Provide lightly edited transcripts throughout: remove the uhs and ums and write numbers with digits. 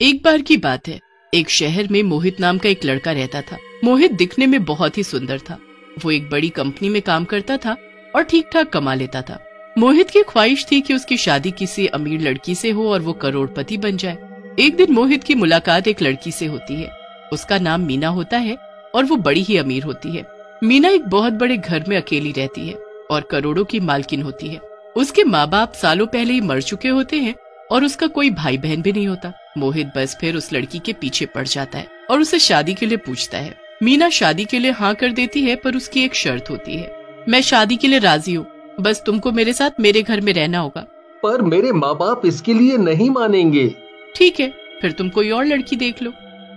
एक बार की बात है, एक शहर में मोहित नाम का एक लड़का रहता था। मोहित दिखने में बहुत ही सुंदर था। वो एक बड़ी कंपनी में काम करता था और ठीक ठाक कमा लेता था। मोहित की ख्वाहिश थी कि उसकी शादी किसी अमीर लड़की से हो और वो करोड़पति बन जाए। एक दिन मोहित की मुलाकात एक लड़की से होती है। उसका नाम मीना होता है और वो बड़ी ही अमीर होती है। मीना एक बहुत बड़े घर में अकेली रहती है और करोड़ों की मालकिन होती है। उसके माँ बाप सालों पहले ही मर चुके होते हैं और उसका कोई भाई बहन भी नहीं होता। मोहित बस फिर उस लड़की के पीछे पड़ जाता है और उसे शादी के लिए पूछता है। मीना शादी के लिए हाँ कर देती है, पर उसकी एक शर्त होती है। मैं शादी के लिए राजी हूँ, बस तुमको मेरे साथ मेरे घर में रहना होगा। पर मेरे माँ बाप इसके लिए नहीं मानेंगे। ठीक है, फिर तुम कोई और लड़की देख लो।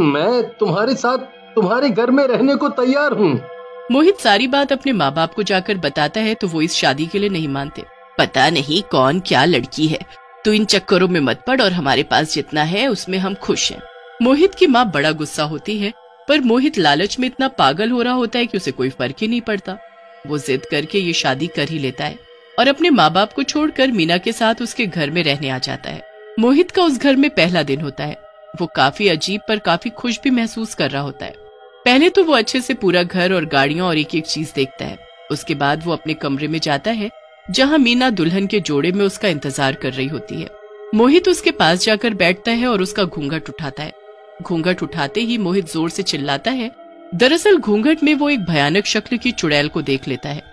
मैं तुम्हारे साथ तुम्हारे घर में रहने को तैयार हूँ। मोहित सारी बात अपने माँ बाप को जाकर बताता है तो वो इस शादी के लिए नहीं मानते। पता नहीं कौन क्या लड़की है, तू इन चक्करों में मत पड़ और हमारे पास जितना है उसमें हम खुश हैं। मोहित की माँ बड़ा गुस्सा होती है, पर मोहित लालच में इतना पागल हो रहा होता है कि उसे कोई फर्क ही नहीं पड़ता। वो जिद करके ये शादी कर ही लेता है और अपने माँ बाप को छोड़कर मीना के साथ उसके घर में रहने आ जाता है। मोहित का उस घर में पहला दिन होता है। वो काफी अजीब पर काफी खुश भी महसूस कर रहा होता है। पहले तो वो अच्छे से पूरा घर और गाड़ियां और एक एक चीज देखता है। उसके बाद वो अपने कमरे में जाता है जहां मीना दुल्हन के जोड़े में उसका इंतजार कर रही होती है। मोहित उसके पास जाकर बैठता है और उसका घूंघट उठाता है। घूंघट उठाते ही मोहित जोर से चिल्लाता है। दरअसल घूंघट में वो एक भयानक शक्ल की चुड़ैल को देख लेता है।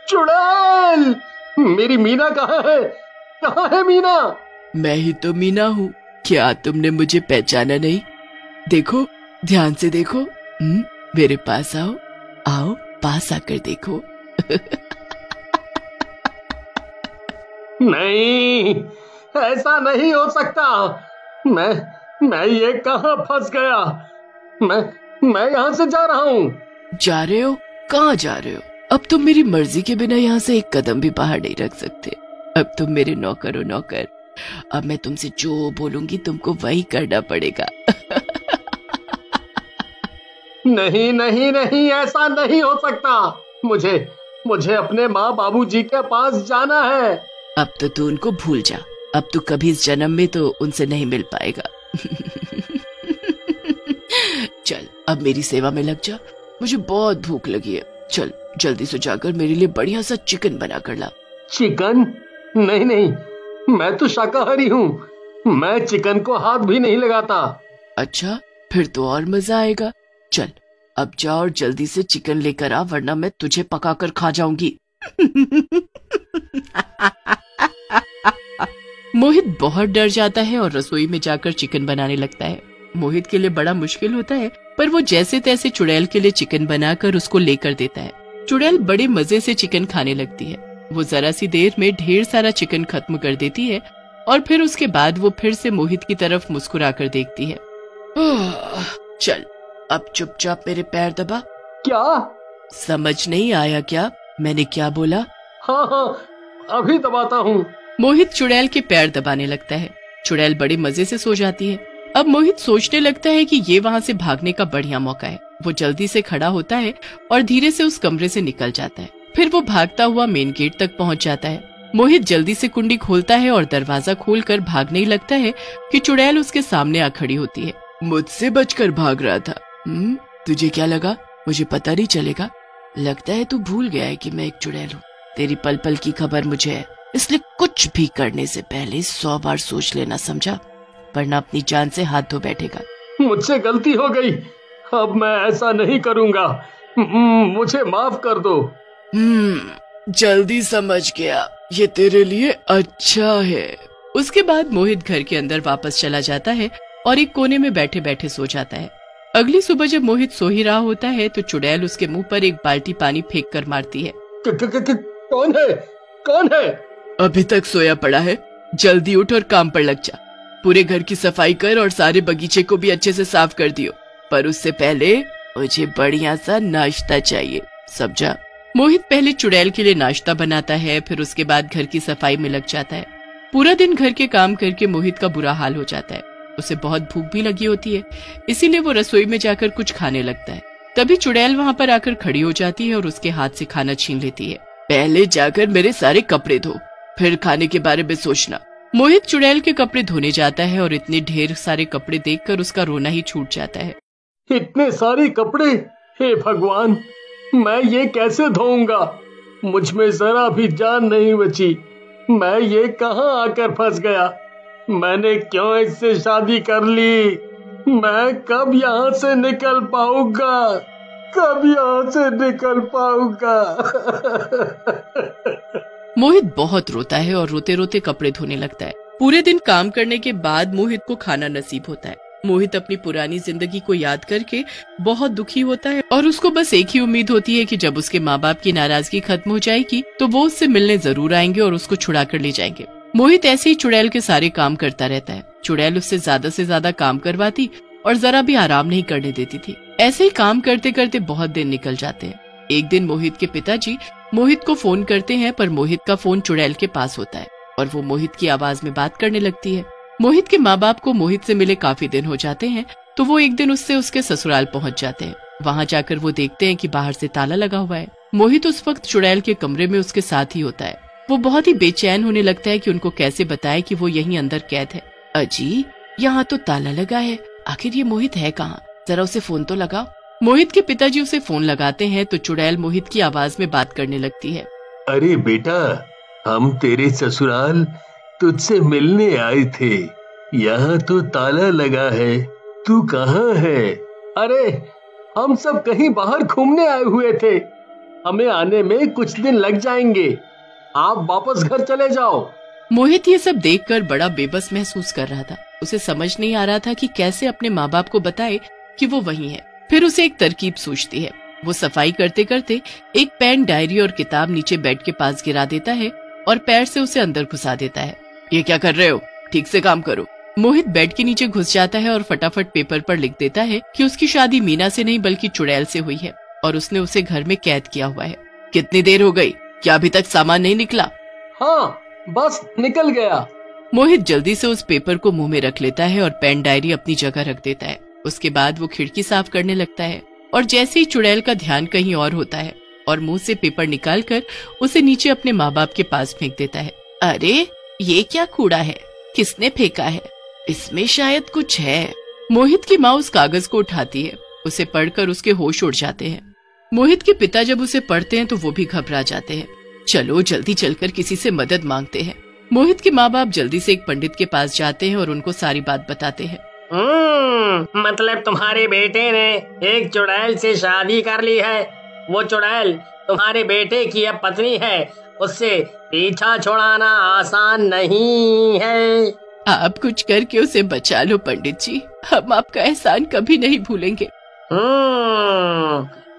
चुड़ैल! मेरी मीना कहाँ है? कहाँ है मीना? मैं ही तो मीना हूँ। क्या तुमने मुझे पहचाना नहीं? देखो, ध्यान से देखो। मेरे पास आओ, आओ पास आकर देखो। नहीं, ऐसा नहीं हो सकता। मैं ये कहाँ फंस गया? मैं यहाँ से जा रहा हूँ। जा रहे हो? कहाँ जा रहे हो? अब तुम मेरी मर्जी के बिना यहाँ से एक कदम भी बाहर नहीं रख सकते। अब तुम मेरे नौकर हो नौकर। अब मैं तुमसे जो बोलूंगी तुमको वही करना पड़ेगा। नहीं नहीं नहीं, ऐसा नहीं हो सकता। मुझे अपने माँ बाबूजी के पास जाना है। अब तो तू उनको भूल जा। अब तू कभी इस जन्म में तो उनसे नहीं मिल पाएगा। चल अब मेरी सेवा में लग जा। मुझे बहुत भूख लगी है। चल जल्दी से जाकर मेरे लिए बढ़िया सा चिकन बना कर ला। चिकन? नहीं नहीं, मैं तो शाकाहारी हूँ। मैं चिकन को हाथ भी नहीं लगाता। अच्छा, फिर तो और मजा आएगा। चल अब जा और जल्दी से चिकन लेकर आ, वरना मैं तुझे पकाकर खा जाऊंगी। मोहित बहुत डर जाता है और रसोई में जाकर चिकन बनाने लगता है। मोहित के लिए बड़ा मुश्किल होता है, पर वो जैसे तैसे चुड़ैल के लिए चिकन बनाकर उसको लेकर देता है। चुड़ैल बड़े मजे से चिकन खाने लगती है। वो जरा सी देर में ढेर सारा चिकन खत्म कर देती है और फिर उसके बाद वो फिर से मोहित की तरफ मुस्कुरा कर देखती है। चल अब चुपचाप मेरे पैर दबा। क्या? समझ नहीं आया क्या मैंने क्या बोला? हाँ, अभी दबाता हूँ। मोहित चुड़ैल के पैर दबाने लगता है। चुड़ैल बड़े मजे से सो जाती है। अब मोहित सोचने लगता है कि ये वहाँ से भागने का बढ़िया मौका है। वो जल्दी से खड़ा होता है और धीरे से उस कमरे से निकल जाता है। फिर वो भागता हुआ मेन गेट तक पहुँच जाता है। मोहित जल्दी से कुंडी खोलता है और दरवाजा खोलकर भागने ही लगता है कि चुड़ैल उसके सामने आ खड़ी होती है। मुझसे बचकर भाग रहा था? तुझे क्या लगा मुझे पता नहीं चलेगा? लगता है तू भूल गया है कि मैं एक चुड़ैल हूँ। तेरी पल पल की खबर मुझे है, इसलिए कुछ भी करने से पहले 100 बार सोच लेना, समझा? वरना अपनी जान से हाथ धो बैठेगा। मुझसे गलती हो गई, अब मैं ऐसा नहीं करूँगा। मुझे माफ कर दो। जल्दी समझ गया, ये तेरे लिए अच्छा है। उसके बाद मोहित घर के अंदर वापस चला जाता है और एक कोने में बैठे बैठे सो जाता है। अगली सुबह जब मोहित सो ही रहा होता है तो चुड़ैल उसके मुंह पर एक बाल्टी पानी फेंक कर मारती है। कौन है? कौन है? अभी तक सोया पड़ा है? जल्दी उठ और काम पर लग जा। पूरे घर की सफाई कर और सारे बगीचे को भी अच्छे से साफ कर दियो। पर उससे पहले मुझे बढ़िया सा नाश्ता चाहिए, समझा? मोहित पहले चुड़ैल के लिए नाश्ता बनाता है, फिर उसके बाद घर की सफाई में लग जाता है। पूरा दिन घर के काम करके मोहित का बुरा हाल हो जाता है। उसे बहुत भूख भी लगी होती है, इसीलिए वो रसोई में जाकर कुछ खाने लगता है। तभी चुड़ैल वहाँ पर आकर खड़ी हो जाती है और उसके हाथ से खाना छीन लेती है। पहले जाकर मेरे सारे कपड़े धो, फिर खाने के बारे में सोचना। मोहित चुड़ैल के कपड़े धोने जाता है और इतने ढेर सारे कपड़े देखकर उसका रोना ही छूट जाता है। इतने सारे कपड़े, हे भगवान, मैं ये कैसे धोऊंगा? मुझ में जरा भी जान नहीं बची। मैं ये कहाँ आकर फंस गया? मैंने क्यों इससे शादी कर ली? मैं कब यहाँ से निकल पाऊंगा? कब यहाँ से निकल पाऊंगा? मोहित बहुत रोता है और रोते रोते कपड़े धोने लगता है। पूरे दिन काम करने के बाद मोहित को खाना नसीब होता है। मोहित अपनी पुरानी जिंदगी को याद करके बहुत दुखी होता है और उसको बस एक ही उम्मीद होती है कि जब उसके माँ बाप की नाराजगी खत्म हो जाएगी तो वो उससे मिलने जरूर आएंगे और उसको छुड़ा कर ले जाएंगे। मोहित ऐसे ही चुड़ैल के सारे काम करता रहता है। चुड़ैल उससे ज्यादा काम करवाती और जरा भी आराम नहीं करने देती थी। ऐसे ही काम करते करते बहुत दिन निकल जाते हैं। एक दिन मोहित के पिताजी मोहित को फोन करते हैं, पर मोहित का फोन चुड़ैल के पास होता है और वो मोहित की आवाज में बात करने लगती है। मोहित के माँ बाप को मोहित से मिले काफी दिन हो जाते हैं, तो वो एक दिन उससे उसके ससुराल पहुंच जाते हैं। वहां जाकर वो देखते हैं कि बाहर से ताला लगा हुआ है। मोहित उस वक्त चुड़ैल के कमरे में उसके साथ ही होता है। वो बहुत ही बेचैन होने लगता है कि उनको कैसे बताए कि वो यहीं अंदर कैद है। अजी, यहाँ तो ताला लगा है, आखिर ये मोहित है कहाँ? जरा उसे फोन तो लगाओ। मोहित के पिताजी उसे फोन लगाते हैं तो चुड़ैल मोहित की आवाज में बात करने लगती है। अरे बेटा, हम तेरे ससुराल तुझसे मिलने आए थे। यहाँ तो ताला लगा है, तू कहाँ है? अरे, हम सब कहीं बाहर घूमने आए हुए थे। हमें आने में कुछ दिन लग जाएंगे। आप वापस घर चले जाओ। मोहित ये सब देखकर बड़ा बेबस महसूस कर रहा था। उसे समझ नहीं आ रहा था कि कैसे अपने माँ बाप को बताए कि वो वहीं है। फिर उसे एक तरकीब सूझती है। वो सफाई करते करते एक पेन, डायरी और किताब नीचे बेड के पास गिरा देता है और पैर से उसे अंदर घुसा देता है। ये क्या कर रहे हो? ठीक से काम करो। मोहित बेड के नीचे घुस जाता है और फटाफट पेपर पर लिख देता है कि उसकी शादी मीना से नहीं बल्कि चुड़ैल से हुई है और उसने उसे घर में कैद किया हुआ है। कितनी देर हो गई? क्या अभी तक सामान नहीं निकला? हाँ, बस निकल गया। मोहित जल्दी से उस पेपर को मुंह में रख लेता है और पेन, डायरी अपनी जगह रख देता है। उसके बाद वो खिड़की साफ करने लगता है और जैसे ही चुड़ैल का ध्यान कहीं और होता है और मुंह से पेपर निकालकर उसे नीचे अपने माँ बाप के पास फेंक देता है। अरे, ये क्या कूड़ा है? किसने फेंका है? इसमें शायद कुछ है। मोहित की माँ उस कागज को उठाती है। उसे पढ़कर उसके होश उड़ जाते हैं। मोहित के पिता जब उसे पढ़ते हैं तो वो भी घबरा जाते हैं। चलो जल्दी चलकर किसी से मदद मांगते हैं। मोहित के माँ बाप जल्दी से एक पंडित के पास जाते हैं और उनको सारी बात बताते हैं। मतलब तुम्हारे बेटे ने एक चुड़ैल से शादी कर ली है। वो चुड़ैल तुम्हारे बेटे की अब पत्नी है। उससे पीछा छुड़ाना आसान नहीं है। आप कुछ करके उसे बचा लो पंडित जी, हम आपका एहसान कभी नहीं भूलेंगे।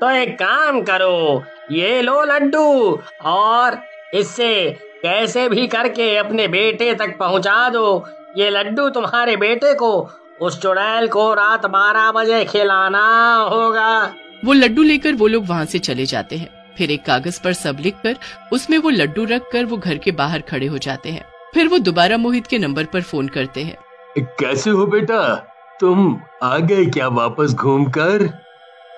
तो एक काम करो, ये लो लड्डू और इससे कैसे भी करके अपने बेटे तक पहुंचा दो। ये लड्डू तुम्हारे बेटे को उस चुड़ैल को रात 12 बजे खिलाना होगा। वो लड्डू लेकर वो लोग वहाँ से चले जाते हैं। फिर एक कागज पर सब लिखकर उसमें वो लड्डू रखकर वो घर के बाहर खड़े हो जाते हैं। फिर वो दोबारा मोहित के नंबर पर फोन करते हैं। कैसे हो बेटा? तुम आ गए क्या वापस घूमकर?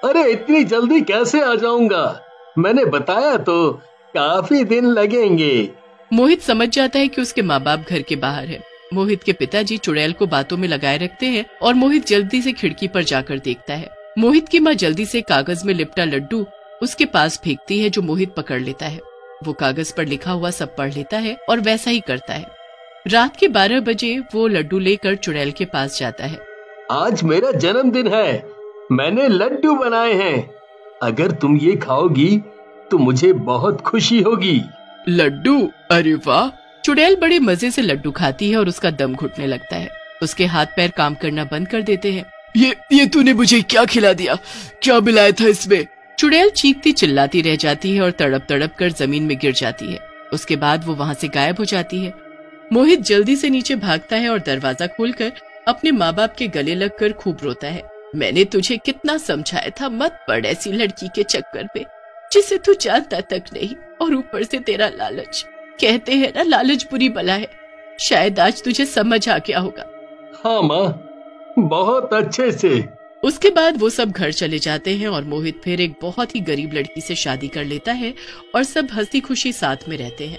अरे, इतनी जल्दी कैसे आ जाऊंगा? मैंने बताया तो, काफी दिन लगेंगे। मोहित समझ जाता है कि उसके माँ बाप घर के बाहर है। मोहित के पिताजी चुड़ैल को बातों में लगाए रखते हैं और मोहित जल्दी से खिड़की पर जाकर देखता है। मोहित की माँ जल्दी से कागज में लिपटा लड्डू उसके पास फेंकती है जो मोहित पकड़ लेता है। वो कागज पर लिखा हुआ सब पढ़ लेता है और वैसा ही करता है। रात के 12 बजे वो लड्डू लेकर चुड़ैल के पास जाता है। आज मेरा जन्मदिन है, मैंने लड्डू बनाए हैं। अगर तुम ये खाओगी तो मुझे बहुत खुशी होगी। लड्डू? अरे वाह! चुड़ैल बड़े मजे से लड्डू खाती है और उसका दम घुटने लगता है। उसके हाथ पैर काम करना बंद कर देते हैं। ये तूने मुझे क्या खिला दिया? क्या मिलाया था इसमें? चुड़ैल चीखती चिल्लाती रह जाती है और तड़प तड़प कर जमीन में गिर जाती है। उसके बाद वो वहाँ से गायब हो जाती है। मोहित जल्दी से नीचे भागता है और दरवाजा खोलकर अपने माँ बाप के गले लगकर खूब रोता है। मैंने तुझे कितना समझाया था, मत पड़ ऐसी लड़की के चक्कर में जिसे तू जानता तक नहीं, और ऊपर से तेरा लालच। कहते हैं ना, लालच बुरी बला है। शायद आज तुझे समझ आ गया होगा। हाँ माँ, बहुत अच्छे से। उसके बाद वो सब घर चले जाते हैं और मोहित फिर एक बहुत ही गरीब लड़की से शादी कर लेता है और सब हंसी खुशी साथ में रहते हैं।